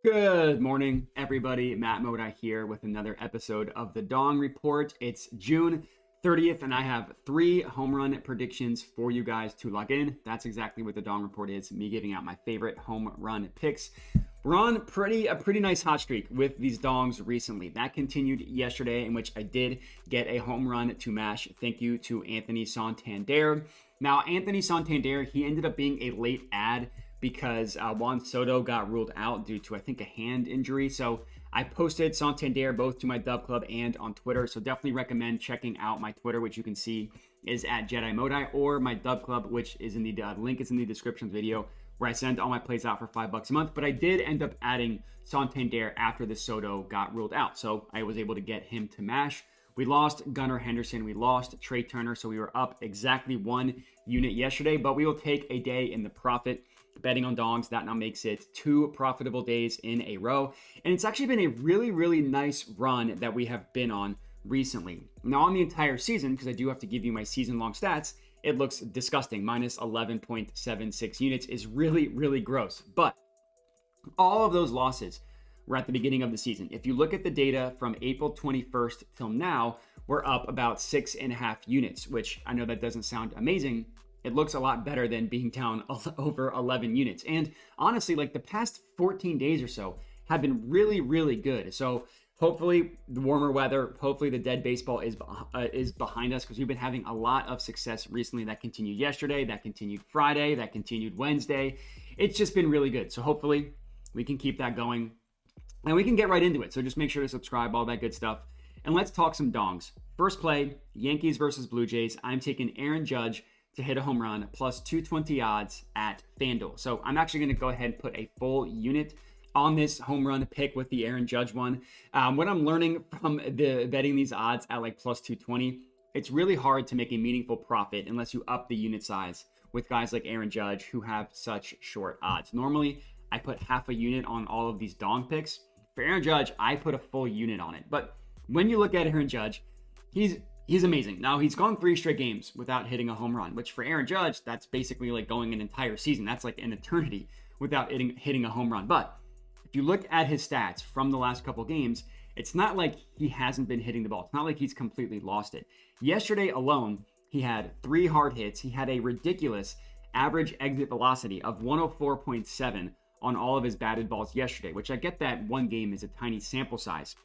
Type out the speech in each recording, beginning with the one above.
Good morning, everybody. Matt Modi here with another episode of the Dong Report. It's June 30th, and I have 3 home run predictions for you guys to log in. That's exactly what the Dong Report is, me giving out my favorite home run picks. We're on a pretty nice hot streak with these dongs recently. That continued yesterday, in which I did get a home run to mash. Thank you to Anthony Santander. Now, Anthony Santander, he ended up being a late ad because Juan Soto got ruled out due to, I think, a hand injury. So I posted Santander both to my Dub Club and on Twitter. So definitely recommend checking out my Twitter, which you can see is at Jedi Modi, or my Dub Club, which is in the link is in the description video, where I send all my plays out for $5 a month. But I did end up adding Santander after the Soto got ruled out. So I was able to get him to mash. We lost Gunnar Henderson. We lost Trey Turner. So we were up exactly 1 unit yesterday, but we will take a day in the profit betting on dongs. That now makes it 2 profitable days in a row. And it's actually been a really nice run that we have been on recently. Now, on the entire season, because I do have to give you my season-long stats, it looks disgusting. Minus 11.76 units is really gross. But all of those losses were at the beginning of the season. If you look at the data from April 21st till now, we're up about 6.5 units, which I know that doesn't sound amazing. It looks a lot better than being down over 11 units. And honestly, like the past 14 days or so have been really good. So hopefully the warmer weather, hopefully the dead baseball is behind us, because we've been having a lot of success recently. That continued yesterday, that continued Friday, that continued Wednesday. It's just been really good. So hopefully we can keep that going and we can get right into it. So just make sure to subscribe, all that good stuff. And let's talk some dongs. First play, Yankees versus Blue Jays. I'm taking Aaron Judge to hit a home run, plus 220 odds at FanDuel. So I'm actually going to go ahead and put a full unit on this home run pick with the Aaron Judge one. What I'm learning from the betting these odds at like plus 220, it's really hard to make a meaningful profit unless you up the unit size with guys like Aaron Judge who have such short odds. Normally, I put half a unit on all of these dong picks. For Aaron Judge, I put a full unit on it. But when you look at Aaron Judge, he's amazing. Now, he's gone 3 straight games without hitting a home run, which for Aaron Judge, that's basically like going an entire season. That's like an eternity without hitting a home run. But if you look at his stats from the last couple games, it's not like he hasn't been hitting the ball. It's not like he's completely lost it. Yesterday alone, he had 3 hard hits. He had a ridiculous average exit velocity of 104.7 on all of his batted balls yesterday, which I get that one game is a tiny sample size.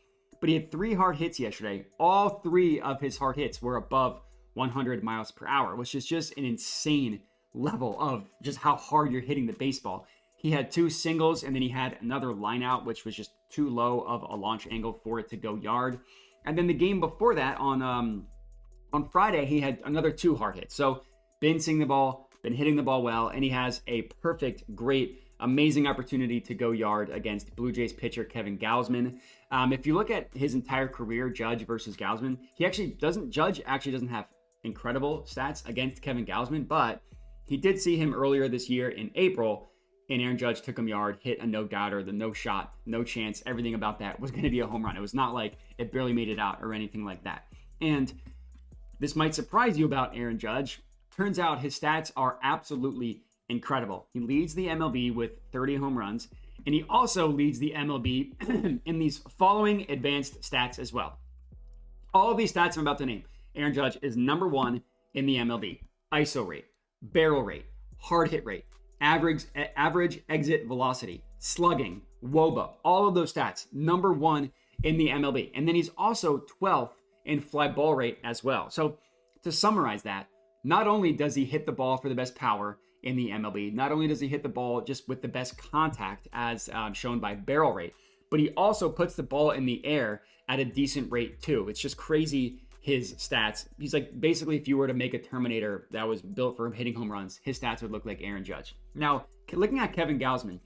But he had 3 hard hits yesterday. All 3 of his hard hits were above 100 miles per hour, which is just an insane level of just how hard you're hitting the baseball. He had 2 singles, and then he had another line out, which was just too low of a launch angle for it to go yard. And then the game before that, on Friday, he had another 2 hard hits. So been seeing the ball, been hitting the ball well, and he has a perfect, great, amazing opportunity to go yard against Blue Jays pitcher Kevin Gausman. If you look at his entire career, Judge versus Gausman, Judge actually doesn't have incredible stats against Kevin Gausman, but he did see him earlier this year in April, and Aaron Judge took him yard, hit a no-doubter, the no shot, no chance, everything about that was going to be a home run. It was not like it barely made it out or anything like that. And this might surprise you about Aaron Judge. Turns out his stats are absolutely incredible. He leads the MLB with 30 home runs, and he also leads the MLB in these following advanced stats as well. All of these stats I'm about to name, Aaron Judge is number 1 in the MLB. ISO rate, barrel rate, hard hit rate, average exit velocity, slugging, WOBA, all of those stats, number 1 in the MLB. And then he's also 12th in fly ball rate as well. So to summarize that, not only does he hit the ball for the best power in the MLB, not only does he hit the ball just with the best contact as shown by barrel rate, but he also puts the ball in the air at a decent rate too. It's just crazy, his stats. He's like, basically, if you were to make a Terminator that was built for hitting home runs, his stats would look like Aaron Judge. Now, looking at Kevin Gausman,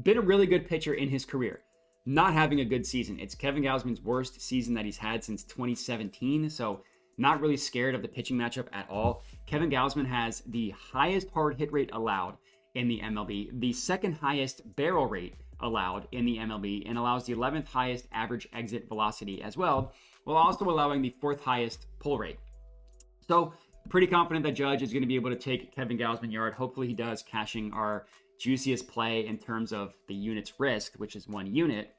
been a really good pitcher in his career, not having a good season. It's Kevin Gausman's worst season that he's had since 2017, so not really scared of the pitching matchup at all. Kevin Gausman has the highest hard hit rate allowed in the MLB, the second highest barrel rate allowed in the MLB, and allows the 11th highest average exit velocity as well, while also allowing the 4th highest pull rate. So pretty confident that Judge is going to be able to take Kevin Gausman yard. Hopefully he does, cashing our juiciest play in terms of the units risked, which is 1 unit.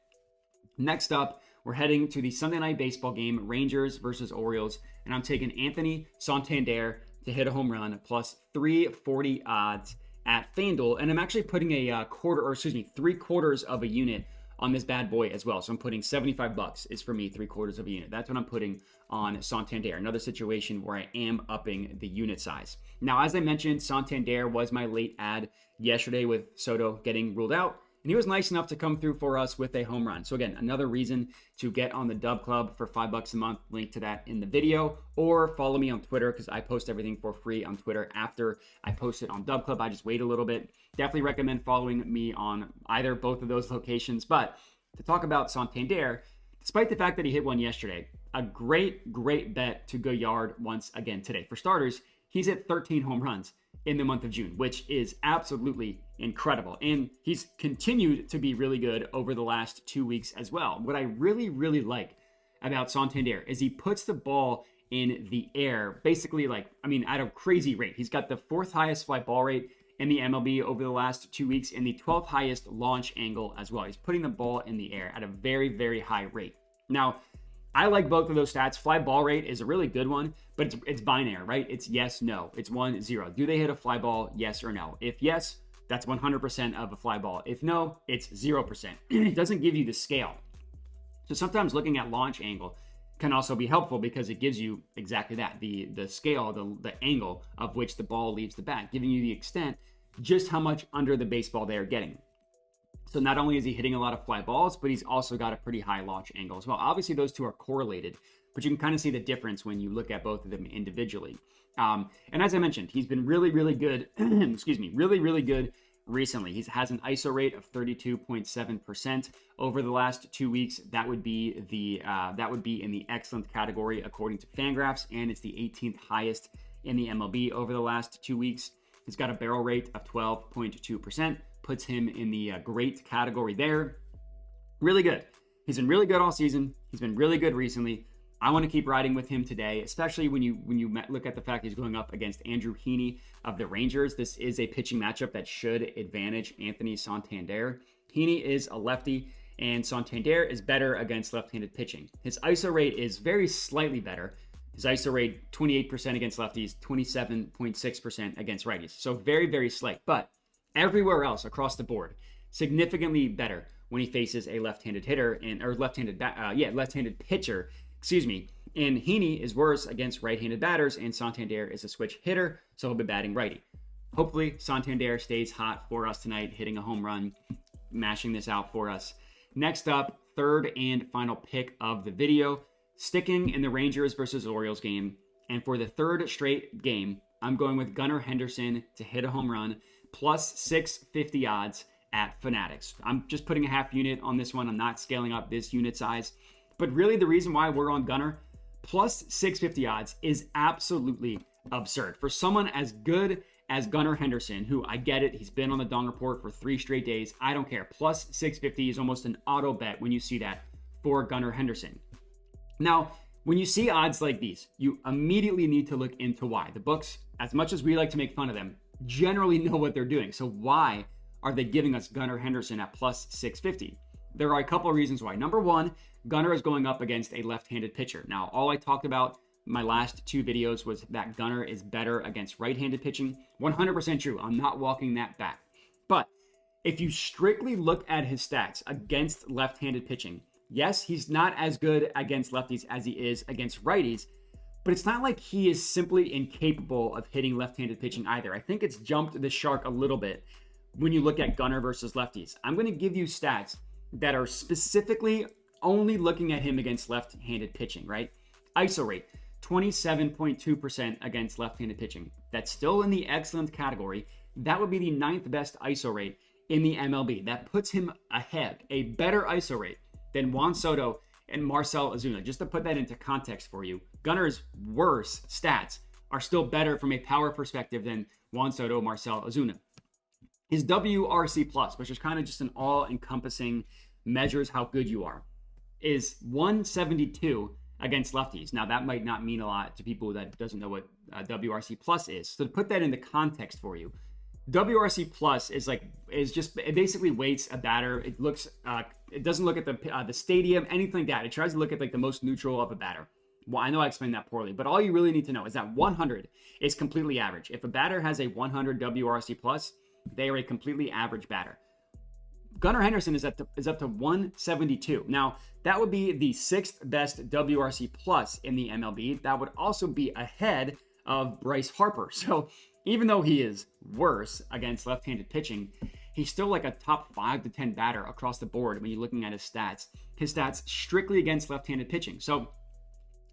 Next up, we're heading to the Sunday night baseball game, Rangers versus Orioles, and I'm taking Anthony Santander to hit a home run plus 340 odds at FanDuel, and I'm actually putting a 3/4 of a unit on this bad boy as well. So I'm putting $75 is for me 3/4 of a unit. That's what I'm putting on Santander. Another situation where I am upping the unit size. Now, as I mentioned, Santander was my late ad yesterday with Soto getting ruled out, and he was nice enough to come through for us with a home run. So again, another reason to get on the Dub Club for $5 a month. Link to that in the video, or follow me on Twitter because I post everything for free on Twitter after I post it on Dub Club. I just wait a little bit. Definitely recommend following me on both of those locations. But to talk about Santander, despite the fact that he hit one yesterday, a great bet to go yard once again today. For starters, he's hit 13 home runs in the month of June, which is absolutely incredible. And he's continued to be really good over the last 2 weeks as well. What I really like about Santander is he puts the ball in the air, basically at a crazy rate. He's got the 4th highest fly ball rate in the MLB over the last 2 weeks and the 12th highest launch angle as well. He's putting the ball in the air at a very high rate. Now, I like both of those stats. Fly ball rate is a really good one, but it's binary, right? It's yes, no. It's 1, 0. Do they hit a fly ball, yes or no? If yes, that's 100% of a fly ball. If no, it's 0%. It doesn't give you the scale. So sometimes looking at launch angle can also be helpful because it gives you exactly that, the scale, the angle of which the ball leaves the bat, giving you the extent, just how much under the baseball they are getting. So not only is he hitting a lot of fly balls, but he's also got a pretty high launch angle as well. Obviously, those two are correlated, but you can kind of see the difference when you look at both of them individually. And as I mentioned, he's been really good, really good recently. He has an ISO rate of 32.7% over the last 2 weeks. That would be in the excellent category according to Fangraphs, and it's the 18th highest in the MLB over the last 2 weeks. He's got a barrel rate of 12.2%, puts him in the great category there. Really good. He's been really good all season. He's been really good recently. I want to keep riding with him today, especially when you look at the fact he's going up against Andrew Heaney of the Rangers. This is a pitching matchup that should advantage Anthony Santander. Heaney is a lefty, and Santander is better against left-handed pitching. His ISO rate is very slightly better. His ISO rate, 28% against lefties, 27.6% against righties. So very slight. But everywhere else across the board, significantly better when he faces a left-handed hitter left-handed pitcher. And Heaney is worse against right-handed batters, and Santander is a switch hitter, so he'll be batting righty. Hopefully, Santander stays hot for us tonight, hitting a home run, mashing this out for us. Next up, third and final pick of the video, sticking in the Rangers versus Orioles game. And for the third straight game, I'm going with Gunnar Henderson to hit a home run, plus 650 odds at Fanatics. I'm just putting a half unit on this one. I'm not scaling up this unit size. But really the reason why we're on Gunnar, plus 650 odds, is absolutely absurd. For someone as good as Gunnar Henderson, who I get it, he's been on the Dong Report for 3 straight days. I don't care. Plus 650 is almost an auto bet when you see that for Gunnar Henderson. Now, when you see odds like these, you immediately need to look into why. The books, as much as we like to make fun of them, generally know what they're doing. So why are they giving us Gunnar Henderson at plus 650? There are a couple of reasons why. Number one, Gunnar is going up against a left-handed pitcher. Now, all I talked about my last 2 videos was that Gunnar is better against right-handed pitching. 100% true. I'm not walking that back. But if you strictly look at his stats against left-handed pitching, yes, he's not as good against lefties as he is against righties, but it's not like he is simply incapable of hitting left-handed pitching either. I think it's jumped the shark a little bit when you look at Gunnar versus lefties. I'm going to give you stats that are specifically only looking at him against left-handed pitching, right? ISO rate, 27.2% against left-handed pitching. That's still in the excellent category. That would be the 9th best ISO rate in the MLB. That puts him ahead, a better ISO rate than Juan Soto and Marcell Ozuna. Just to put that into context for you, Gunnar's worse stats are still better from a power perspective than Juan Soto, Marcell Ozuna. His WRC+, which is kind of just an all-encompassing measures how good you are, is 172 against lefties. Now, that might not mean a lot to people that doesn't know what WRC+ is. So to put that into context for you, WRC plus is just, it basically weights a batter. It looks, it doesn't look at the stadium, anything like that. It tries to look at like the most neutral of a batter. Well, I know I explained that poorly, but all you really need to know is that 100 is completely average. If a batter has a 100 WRC plus, they are a completely average batter. Gunnar Henderson is up to 172. Now, that would be the 6th best WRC plus in the MLB. That would also be ahead of Bryce Harper. So even though he is worse against left-handed pitching, he's still like a top 5 to 10 batter across the board when you're looking at his stats. His stats strictly against left-handed pitching. So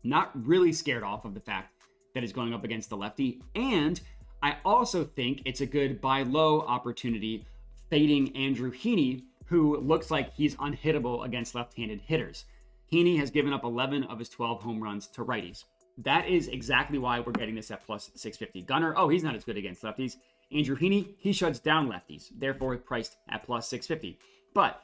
not really scared off of the fact that he's going up against the lefty. And I also think it's a good buy low opportunity fading Andrew Heaney, who looks like he's unhittable against left-handed hitters. Heaney has given up 11 of his 12 home runs to righties. That is exactly why we're getting this at plus 650. Gunnar, he's not as good against lefties. Andrew Heaney, he shuts down lefties, therefore priced at plus 650. But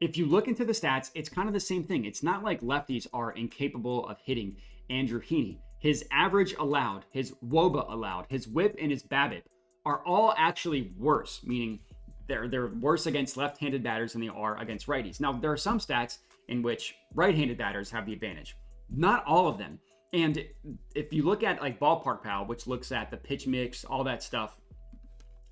if you look into the stats, it's kind of the same thing. It's not like lefties are incapable of hitting Andrew Heaney. His average allowed, his WOBA allowed, his whip, and his BABIP are all actually worse, meaning they're worse against left-handed batters than they are against righties. Now, there are some stats in which right-handed batters have the advantage. Not all of them. And if you look at like Ballpark Pal, which looks at the pitch mix, all that stuff,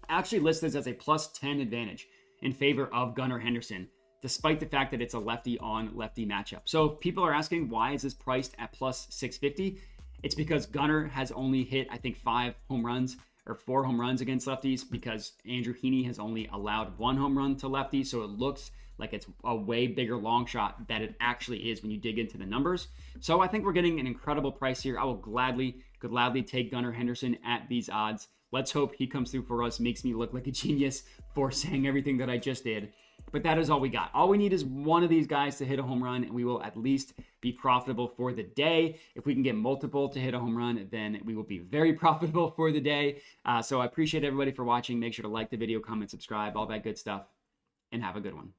actually lists this as a plus 10 advantage in favor of Gunnar Henderson, despite the fact that it's a lefty on lefty matchup. So if people are asking, why is this priced at plus 650? It's because Gunnar has only hit, I think, 5 home runs or 4 home runs against lefties, because Andrew Heaney has only allowed 1 home run to lefties. So it looks like it's a way bigger long shot than it actually is when you dig into the numbers. So I think we're getting an incredible price here. I will gladly take Gunnar Henderson at these odds. Let's hope he comes through for us, makes me look like a genius for saying everything that I just did. But that is all we got. All we need is one of these guys to hit a home run, and we will at least be profitable for the day. If we can get multiple to hit a home run, then we will be very profitable for the day. So I appreciate everybody for watching. Make sure to like the video, comment, subscribe, all that good stuff, and have a good one.